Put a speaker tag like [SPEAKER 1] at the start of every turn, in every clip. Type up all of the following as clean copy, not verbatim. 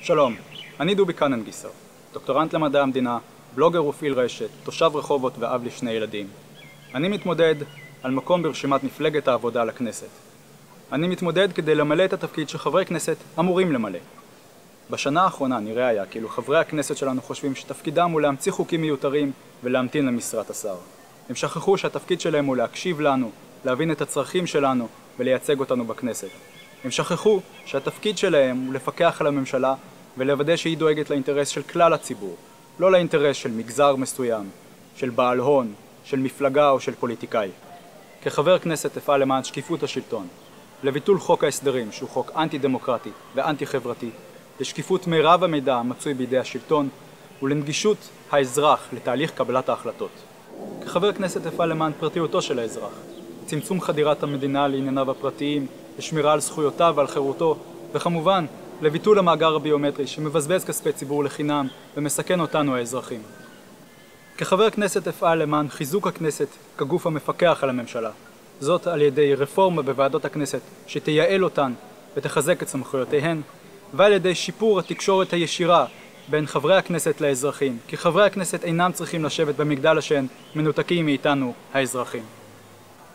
[SPEAKER 1] שלום, אני דובי קננגיסר, דוקטורנט למדעי המדינה, בלוגר ופעיל רשת, תושב רחובות ואב לשני ילדים. אני מתמודד על מקום ברשימת מפלגת העבודה לכנסת. אני מתמודד כדי למלא את התפקיד שחברי כנסת אמורים למלא. בשנה האחרונה נראה היה כאילו חברי הכנסת שלנו חושבים שתפקידם הוא להמציא חוקים מיותרים ולהמתין למשרת השר. הם שכחו שהתפקיד שלהם הוא להקשיב לנו, להבין את הצרכים שלנו ולייצג אותנו בכנסת. הם שכחו שהתפקיד שלהם הוא לפקח על הממשלה ולוודא שהיא דואגת לאינטרס של כלל הציבור, לא לאינטרס של מגזר מסוים, של בעל הון, של מפלגה או של פוליטיקאי. כחבר כנסת אפעל למען שקיפות השלטון, לביטול חוק ההסדרים שהוא חוק אנטי דמוקרטי ואנטי חברתי, לשקיפות מירב המידע המצוי בידי השלטון ולנגישות האזרח לתהליך קבלת ההחלטות. כחבר כנסת אפעל למען פרטיותו של האזרח, צמצום חדירת המדינה לענייניו הפרטיים, לשמירה על זכויותיו ועל חירותו, וכמובן לביטול המאגר הביומטרי שמבזבז כספי ציבור לחינם ומסכן אותנו האזרחים. כחבר כנסת אפעל למען חיזוק הכנסת כגוף המפקח על הממשלה, זאת על ידי רפורמה בוועדות הכנסת שתייעל אותן ותחזק את סמכויותיהן, ועל ידי שיפור התקשורת הישירה בין חברי הכנסת לאזרחים, כי חברי הכנסת אינם צריכים לשבת במגדל השן מנותקים מאיתנו האזרחים.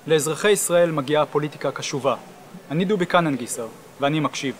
[SPEAKER 1] לאזרחי ישראל מגיעה פוליטיקה קשובה. אני דובי קננגיסר ואני מקשיב.